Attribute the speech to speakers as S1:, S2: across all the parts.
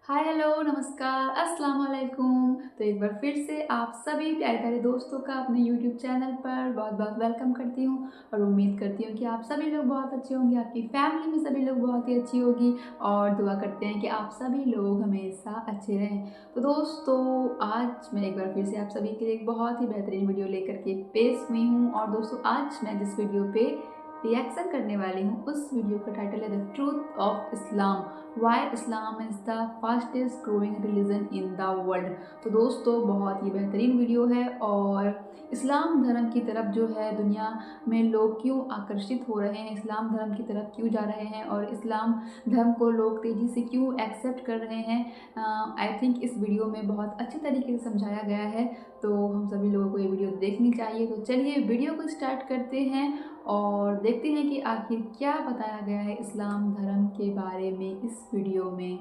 S1: Hi hello नमस्कार अस्सलाम वालेकुम। तो एक बार फिर से आप सभी प्यारे प्यारे दोस्तों का अपने यूट्यूब चैनल पर बहुत बहुत वेलकम करती हूँ और उम्मीद करती हूँ कि आप सभी लोग बहुत अच्छे होंगे, आपकी फैमिली में सभी लोग बहुत ही अच्छी होगी और दुआ करते हैं कि आप सभी लोग हमेशा अच्छे रहें। तो दोस्तों आज मैं एक बार फिर से आप सभी के लिए एक बहुत ही बेहतरीन वीडियो लेकर के पेश हुई हूँ। और दोस्तों आज मैं जिस वीडियो पे रिएक्शन करने वाली हूँ उस वीडियो का टाइटल है the truth of Islam, why Islam is the fastest growing religion in the world. तो दोस्तों बहुत ही बेहतरीन वीडियो है और इस्लाम धर्म की तरफ जो है दुनिया में लोग क्यों आकर्षित हो रहे हैं, इस्लाम धर्म की तरफ क्यों जा रहे हैं और इस्लाम धर्म को लोग तेज़ी से क्यों एक्सेप्ट कर रहे हैं। आई थिंक इस वीडियो में बहुत अच्छे तरीके से समझाया गया है, तो हम सभी लोगों को ये वीडियो देखनी चाहिए। तो चलिए वीडियो को स्टार्ट करते हैं और देखते हैं कि आखिर क्या बताया गया है इस्लाम धर्म के बारे में इस वीडियो में।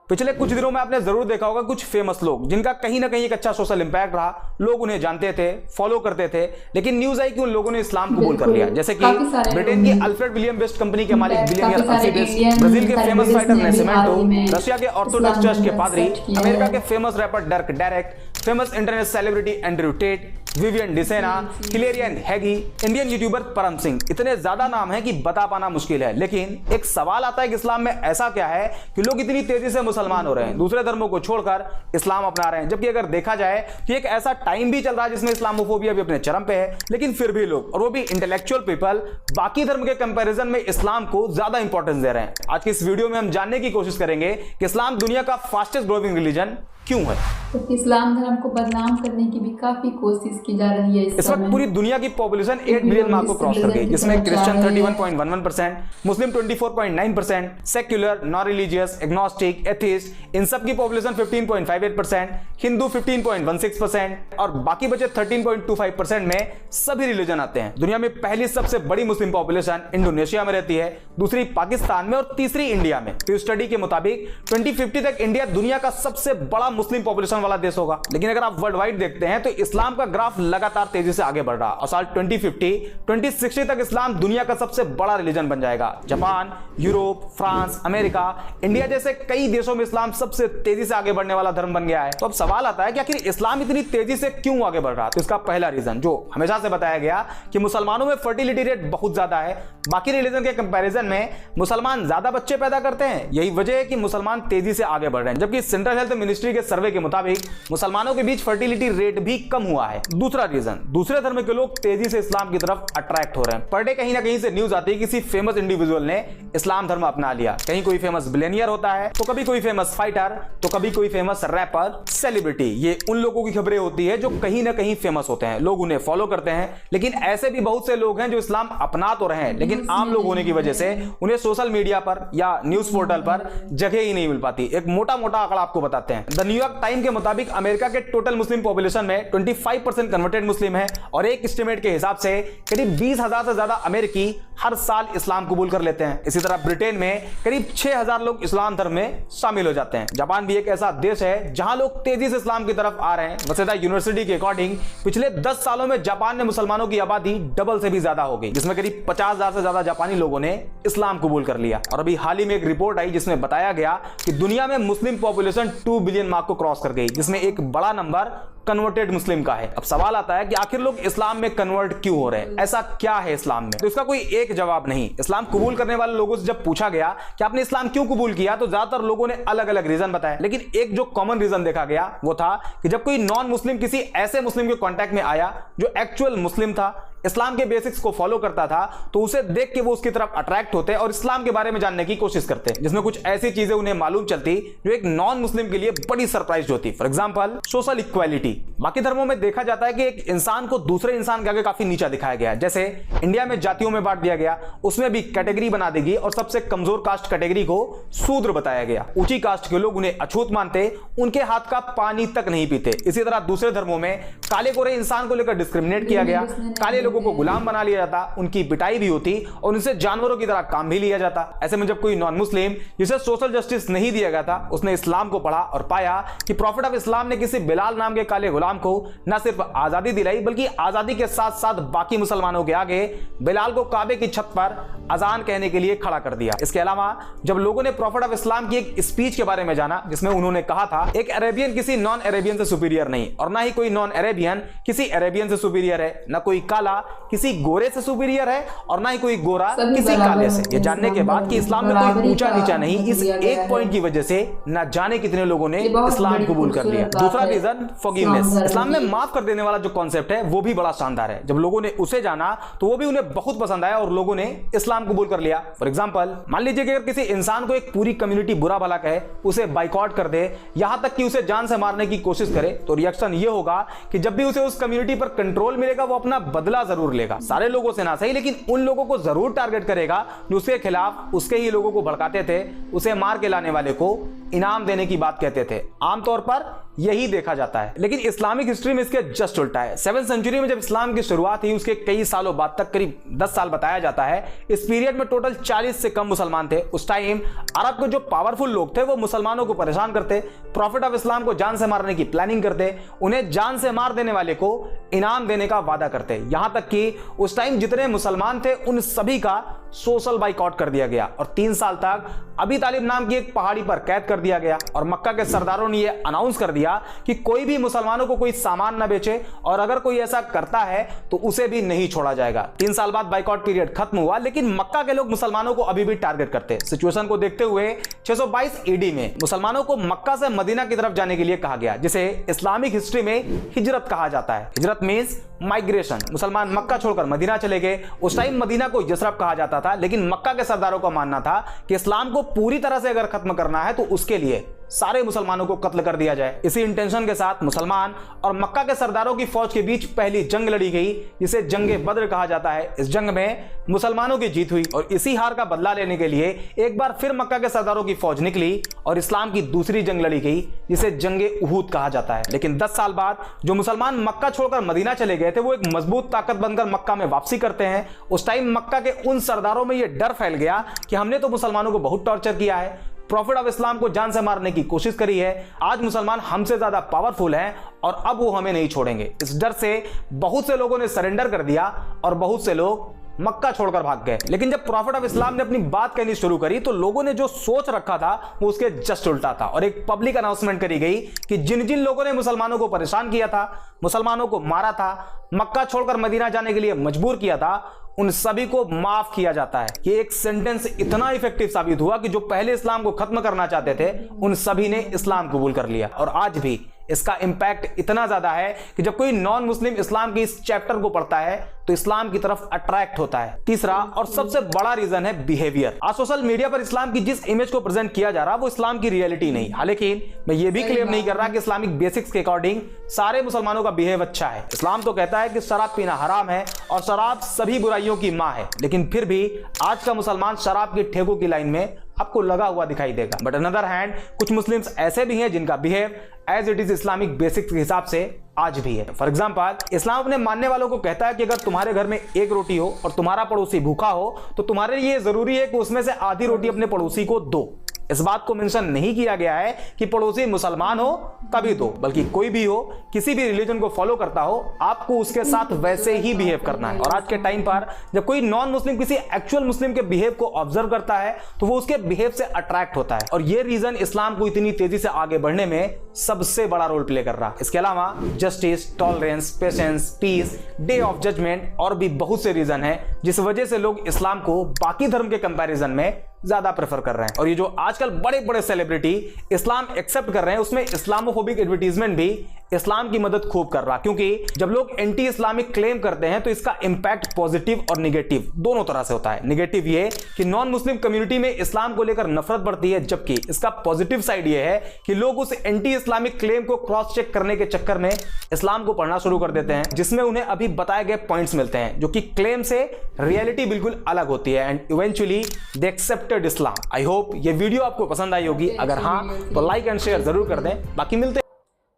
S2: पिछले कुछ दिनों में आपने जरूर देखा होगा कुछ फेमस लोग जिनका कहीं ना कहीं एक अच्छा सोशल इंपैक्ट रहा, लोग उन्हें जानते थे, फॉलो करते थे, लेकिन न्यूज आई कि उन लोगों ने इस्लाम कबूल कर लिया। जैसे कि ब्रिटेन की अल्फ्रेड विलियम वेस्ट कंपनी के मालिक बिलियनियर अल्फ्रेड, ब्राजील के फेमस फाइटर नेसिमेंटो, रशिया के ऑर्थोडॉक्स चर्च के पादरी, अमेरिका के famous rapper डर्क Derek, famous internet celebrity Andrew Tate, Vivian Dsena, हिलेरियन हैगी, इंडियन यूट्यूबर परम सिंह। इतने ज्यादा नाम हैं कि बता पाना मुश्किल है। लेकिन एक सवाल आता है कि इस्लाम में ऐसा क्या है कि लोग इतनी तेजी से मुसलमान हो रहे हैं, दूसरे धर्मों को छोड़कर इस्लाम अपना रहे हैं। जबकि अगर देखा जाए तो एक ऐसा टाइम भी चल रहा है जिसमें इस्लामोफोबिया भी अपने चरम पे है, लेकिन फिर भी लोग, और वो भी इंटेलेक्चुअल पीपल, बाकी धर्म के कंपैरिजन में इस्लाम को ज्यादा इंपॉर्टेंस दे रहे हैं। आज की इस वीडियो में हम जानने की कोशिश करेंगे कि इस्लाम दुनिया का फास्टेस्ट ग्रोइंग रिलीजन क्यों है।
S1: तो इस्लाम धर्म को बदनाम करने की भी काफी कोशिश की जा रही है।
S2: इस वक्त पूरी दुनिया की पॉपुलेशन 8 बिलियन मार्क को क्रॉस कर गई, जिसमें Christian 31.11%, Muslim 24.9%, secular, non religious, agnostic, atheist, इन सब की पॉपुलेशन 15.58%, हिंदू 15.16% और बाकी बचे 13.25% में सभी रिलीजन आते हैं। दुनिया में पहली सबसे बड़ी मुस्लिम पॉपुलेशन इंडोनेशिया में रहती है, दूसरी पाकिस्तान में और तीसरी इंडिया में। तो स्टडी के मुताबिक 2050 तक इंडिया दुनिया का सबसे बड़ा मुस्लिम पॉपुलेशन वाला देश होगा। लेकिन अगर आप वर्ल्ड वाइड देखते हैं तो इस्लाम का ग्राफ लगातार तेजी से आगे बढ़ रहा और साल 2060 तक इस्लाम दुनिया का सबसे बड़ा रिलीजन बन जाएगा। Japan, Europe, France, America, India जैसे कई देशों में इस्लाम सबसे तेजी से आगे बढ़ने वाला धर्म बन गया है। तो अब सवाल आता है कि आखिर इस्लाम इतनी तेजी से क्यों आगे बढ़ रहा है। तो इसका पहला रीजन जो हमेशा से बताया गया कि मुसलमानों में फर्टिलिटी रेट बहुत ज्यादा है, बाकी रिलीजन के कंपैरिजन में मुसलमान ज्यादा बच्चे पैदा करते हैं। यही वजह है कि मुसलमान तेजी से आगे बढ़ रहे हैं। जबकि सेंट्रल हेल्थ मिनिस्ट्री के सर्वे के मुताबिक मुसलमानों के बीच फर्टिलिटी रेट भी कम हुआ है। दूसरा रीजन, दूसरे धर्म के लोग तेजी से इस्लाम की तरफ अट्रैक्ट हो रहे हैं। पर डे कहीं ना कहीं से न्यूज आती है किसी फेमस इंडिविजुअल ने इस्लाम धर्म अपना लिया। कहीं कोई फेमस बिलियनियर होता है, तो कभी कोई फेमस फाइटर, तो कभी कोई फेमस रैपर, सेलिब्रिटी। ये उन लोगों की खबरें होती है जो कहीं ना कहीं फेमस होते हैं, लोग उन्हें फॉलो करते हैं। लेकिन ऐसे भी बहुत से लोग हैं जो इस्लाम अपना तो रहे हैं, लेकिन आम लोग होने की वजह से उन्हें सोशल मीडिया पर या न्यूज पोर्टल पर जगह ही नहीं मिल पाती। एक मोटा मोटा आंकड़ा आपको बताते हैं। द न्यूयॉर्क टाइम के मुताबिक अमेरिका के टोटल मुस्लिम पॉपुलेशन में 25% कन्वर्टेड मुस्लिम है और एक एस्टिमेट के हिसाब से करीब 20,000 से ज्यादा अमेरिकी हर साल इस्लाम कबूल कर लेते हैं। इसी तरह ब्रिटेन में करीब 6,000 लोग इस्लाम धर्म में शामिल हो जाते हैं। जापान भी एक ऐसा देश है जहां लोग तेजी से इस्लाम की तरफ आ रहे हैं। वसेदा यूनिवर्सिटी के अकॉर्डिंग पिछले 10 सालों में जापान में मुसलमानों की आबादी डबल से भी ज्यादा हो गई, जिसमें करीब 50,000 से ज्यादा जापानी लोगों ने इस्लाम कबूल कर लिया। और अभी हाल ही में एक रिपोर्ट आई जिसमें बताया गया कि दुनिया में मुस्लिम पॉपुलेशन 2 बिलियन मार्क को क्रॉस कर गई, जिसमें एक बड़ा नंबर कन्वर्टेड मुस्लिम का है। अब सवाल आता है कि आखिर लोग इस्लाम में कन्वर्ट क्यों हो रहे हैं, ऐसा क्या है इस्लाम में। तो इसका कोई एक जवाब नहीं। इस्लाम कबूल करने वाले लोगों से जब पूछा गया कि आपने इस्लाम क्यों कबूल किया, तो ज्यादातर लोगों ने अलग अलग रीजन बताया। लेकिन एक जो कॉमन रीजन देखा गया वो था कि जब कोई नॉन मुस्लिम किसी ऐसे मुस्लिम के कांटेक्ट में आया जो एक्चुअल मुस्लिम था, इस्लाम के बेसिक्स को फॉलो करता था, तो उसे देख के वो उसकी तरफ अट्रैक्ट होते और इस्लाम के बारे में जानने की कोशिश करते, जिसमें कुछ ऐसी चीजें उन्हें मालूम चलती जो एक नॉन मुस्लिम के लिए बड़ी सरप्राइज होती। For example social equality. बाकी धर्मों में देखा जाता है कि एक इंसान को दूसरे इंसान के आगे काफी नीचा दिखाया गया है। जैसे इंडिया में जातियों में बांट दिया गया, उसमें भी कैटेगरी बना देगी और सबसे कमजोर कास्ट कैटेगरी को शूद्र बताया गया। ऊंची कास्ट के लोग उन्हें अछूत मानते, उनके हाथ का पानी तक नहीं पीते। इसी तरह दूसरे धर्मों में काले गोरे इंसान को लेकर डिस्क्रिमिनेट किया गया, काले लोगों को गुलाम बना लिया जाता, उनकी पिटाई भी होती और उनसे जानवरों की तरह काम भी लिया जाता। ऐसे में जब कोई नॉन मुस्लिम जिसे सोशल जस्टिस नहीं दिया गया था, उसने इस्लाम को पढ़ा और पाया कि प्रॉफिट ऑफ इस्लाम ने किसी बिलाल नाम के काले गुलाम को न सिर्फ आजादी दिलाई बल्कि आजादी के साथ साथ बाकी मुसलमानों के आगे बिलाल को काबे की छत पर अजान कहने के लिए खड़ा कर दिया। इसके अलावा जब लोगों ने प्रॉफिट ऑफ इस्लाम की एक स्पीच के बारे में जाना जिसमें उन्होंने कहा था एक अरेबियन किसी नॉन अरेबियन से सुपीरियर नहीं और ना ही कोई नॉन अरेबियन किसी अरेबियन से सुपीरियर है, ना कोई काला किसी गोरे से सुपीरियर है और ना ही कोई गोरा किसी काले से। ये जानने के बाद कि इस्लाम में कोई ऊंचा नीचा नहीं, इस एक पॉइंट की वजह से न जाने कितने लोगों ने इस्लाम कबूल कर लिया। दूसरा रीजन फॉरगिवनेस। इस्लाम में माफ कर देने वाला जो कॉन्सेप्ट है वो भी बड़ा शानदार है। जब लोगों ने उसे जाना तो वो भी उन्हें बहुत पसंद आया और लोगों ने इस्लाम कबूल कर लिया। फॉर एग्जांपल, मान लीजिए कि अगर किसी इंसान को एक पूरी कम्युनिटी बुरा भला कहे, उसे बाइकआउट कर दे, यहां तक कि उसे जान से मारने की कोशिश करे, तो रिएक्शन ये होगा कि जब भी उसे उस कम्युनिटी पर कंट्रोल मिलेगा वो अपना बदला जरूर लेगा। सारे लोगों से ना सही लेकिन उन लोगों को जरूर टारगेट करेगा जो उसके खिलाफ उसके ही लोगों को भड़काते थे, उसे मार के लाने वाले को इनाम देने की बात कहते थे। आमतौर पर यही देखा जाता है, लेकिन इस्लामिक हिस्ट्री में इसके जस्ट उल्टा है। 7वीं सेंचुरी में जब इस्लाम की शुरुआत हुई उसके कई सालों बाद तक, करीब 10 साल बताया जाता है, इस पीरियड में टोटल 40 से कम मुसलमान थे। उस टाइम अरब के जो पावरफुल लोग थे वो मुसलमानों को परेशान करते, प्रॉफिट ऑफ इस्लाम को जान से मारने की प्लानिंग करते, उन्हें जान से मार देने वाले को इनाम देने का वादा करते। यहां तक कि उस टाइम जितने मुसलमान थे उन सभी का सोशल बाइकआउट कर दिया गया और 3 साल तक अबी तालिब नाम की एक पहाड़ी पर कैद कर दिया गया। और मक्का के सरदारों ने यह अनाउंस कर दिया कि कोई भी मुसलमानों को कोई सामान न बेचे और अगर कोई ऐसा करता है तो उसे भी नहीं छोड़ा जाएगा। 3 साल बाद बाइकआउट पीरियड खत्म हुआ, लेकिन मक्का के लोग मुसलमानों को अभी भी टारगेट करते। सिचुएशन को देखते हुए 622 ईडी में मुसलमानों को मक्का से मदीना की तरफ जाने के लिए कहा गया, जिसे इस्लामिक हिस्ट्री में हिजरत कहा जाता है। हिजरत मींस माइग्रेशन। मुसलमान मक्का छोड़कर मदीना चले गए। उस टाइम मदीना को यसरब कहा जाता था, लेकिन मक्का के सरदारों का मानना था कि इस्लाम को पूरी तरह से अगर खत्म करना है तो उसके लिए सारे मुसलमानों को कत्ल कर दिया जाए। इसी इंटेंशन के साथ मुसलमान और मक्का के सरदारों की फौज के बीच पहली जंग लड़ी गई, जिसे जंगे बद्र कहा जाता है। इस जंग में मुसलमानों की जीत हुई और इसी हार का बदला लेने के लिए एक बार फिर मक्का के सरदारों की फौज निकली और इस्लाम की दूसरी जंग लड़ी गई, जिसे जंगे उहूद कहा जाता है। लेकिन 10 साल बाद जो मुसलमान मक्का छोड़कर मदीना चले गए थे वो एक मजबूत ताकत बनकर मक्का में वापसी करते हैं। उस टाइम मक्का के उन सरदारों में यह डर फैल गया कि हमने तो मुसलमानों को बहुत टॉर्चर किया है, प्रॉफिट ऑफ इस्लाम को जान से मारने की कोशिश करी है, आज मुसलमान हमसे ज्यादा पावरफुल हैं और अब वो हमें नहीं छोड़ेंगे। इस डर से बहुत से लोगों ने सरेंडर कर दिया और बहुत से लोग मक्का छोड़कर भाग गए। लेकिन जब प्रॉफिट ऑफ इस्लाम ने अपनी बात कहनी शुरू करी तो लोगों ने जो सोच रखा था वो उसके जस्ट उल्टा था और एक पब्लिक अनाउंसमेंट करी गई कि जिन जिन लोगों ने मुसलमानों को परेशान किया था, मुसलमानों को मारा था, मक्का छोड़कर मदीना जाने के लिए मजबूर किया था, उन सभी को माफ किया जाता है। ये एक सेंटेंस इतना इफेक्टिव साबित हुआ कि जो पहले इस्लाम को खत्म करना चाहते थे उन सभी ने इस्लाम कबूल कर लिया। और आज भी इसका इंपैक्ट इतना ज्यादा है कि जब कोई नॉन मुस्लिम इस्लाम के इस चैप्टर को पढ़ता है तो इस्लाम की तरफ अट्रैक्ट होता है। तीसरा और सबसे बड़ा रीजन है बिहेवियर। आज सोशल मीडिया पर इस्लाम की जिस इमेज को प्रेजेंट किया जा रहा है वो इस्लाम की रियलिटी नहीं। हालांकि मैं ये भी क्लेम नहीं कर रहा कि इस्लामिक बेसिक्स के अकॉर्डिंग सारे मुसलमानों का बिहेव अच्छा है। इस्लाम तो कहता है कि शराब पीना हराम है और शराब सभी बुराइयों की मां है, लेकिन फिर भी आज का मुसलमान शराब की ठेकों की लाइन में आपको लगा हुआ दिखाई देगा। बट अनदर हैंड कुछ मुस्लिम्स ऐसे भी हैं जिनका behave as it is Islamic basics के हिसाब से आज भी है। फॉर एग्जांपल, इस्लाम अपने मानने वालों को कहता है कि अगर तुम्हारे घर में एक रोटी हो और तुम्हारा पड़ोसी भूखा हो तो तुम्हारे लिए जरूरी है कि उसमें से आधी रोटी अपने पड़ोसी को दो। इस बात को मेंशन नहीं किया गया है कि पड़ोसी मुसलमान हो तभी दो, बल्कि कोई भी हो, किसी भी रिलीजन को फॉलो करता हो, आपको उसके साथ वैसे ही बिहेव करना है। और आज के टाइम पर जब कोई नॉन मुस्लिम किसी एक्चुअल मुस्लिम के बिहेव को ऑब्जर्व करता है तो वो उसके बिहेव से अट्रैक्ट होता है और ये रीजन इस्लाम को इतनी तेजी से आगे बढ़ने में सबसे बड़ा रोल प्ले कर रहा है। इसके अलावा justice, tolerance, patience, peace, day of judgment और भी बहुत से रीजन है जिस वजह से लोग इस्लाम को बाकी धर्म के कंपैरिजन में ज्यादा प्रेफर कर रहे हैं। और ये जो आजकल बड़े बड़े सेलिब्रिटी इस्लाम एक्सेप्ट कर रहे हैं उसमें इस्लामोफोबिक एडवर्टीजमेंट भी इस्लाम की मदद खूब कर रहा, क्योंकि जब लोग एंटी इस्लामिक क्लेम करते हैं तो इसका इंपैक्ट पॉजिटिव और निगेटिव दोनों तरह से होता है। निगेटिव ये कि नॉन मुस्लिम कम्युनिटी में इस्लाम को लेकर नफरत बढ़ती है, जबकि इसका पॉजिटिव साइड ये है कि लोग उस एंटी इस्लामिक क्लेम को क्रॉस चेक करने के चक्कर में इस्लाम को पढ़ना शुरू कर देते हैं, जिसमें उन्हें अभी बताए गए पॉइंट्स मिलते हैं जो कि क्लेम से रियलिटी बिल्कुल अलग होती है and eventually they accepted Islam. I hope ये वीडियो आपको पसंद आई होगी, अगर हाँ तो लाइक एंड शेयर जरूर कर दें। बाकी मिलते हैं।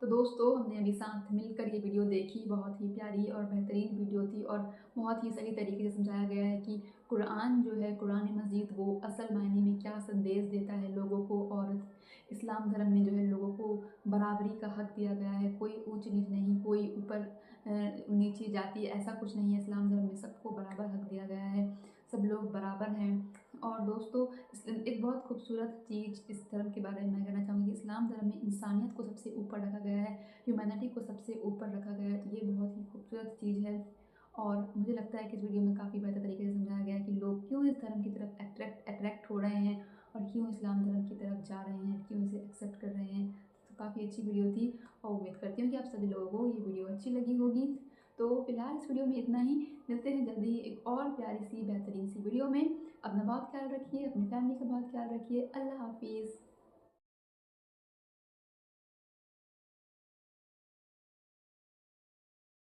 S1: तो दोस्तों, हमने अभी साथ मिलकर ये वीडियो देखी, बहुत ही प्यारी और बेहतरीन वीडियो थी और बहुत ही सही तरीके से समझाया गया है कि कुरान जो है, कुरान मजीद वो असल मायने में क्या संदेश देता है लोगों को। और इस्लाम धर्म में जो है लोगों को बराबरी का हक दिया गया है, कोई ऊंच नीच नहीं, कोई ऊपर नीची जाति, ऐसा कुछ नहीं है। इस्लाम धर्म में सबको बराबर हक दिया गया है, सब लोग बराबर हैं। और दोस्तों, एक बहुत खूबसूरत चीज़ इस धर्म के बारे में मैं कहना चाहूँगी कि इस्लाम धर्म में इंसानियत को सबसे ऊपर रखा गया है, ह्यूमैनिटी को सबसे ऊपर रखा गया है। तो ये बहुत ही खूबसूरत चीज़ है और मुझे लगता है कि इस वीडियो में काफ़ी बेहतर तरीके से समझाया गया है कि लोग क्यों इस धर्म की तरफ अट्रैक्ट हो रहे हैं और क्यों इस्लाम धर्म की तरफ जा रहे हैं, क्यों इसे एक्सेप्ट कर रहे हैं। तो काफ़ी अच्छी वीडियो थी और उम्मीद करती हूँ कि आप सभी लोगों को ये वीडियो अच्छी लगी होगी। तो फिलहाल इस वीडियो में इतना ही, मिलते हैं जल्दी ही एक और प्यारी सी बेहतरीन सी वीडियो में। अपना बहुत ख्याल रखिए, अपनी फैमिली का बहुत ख्याल रखिए। अल्लाह हाफिज़।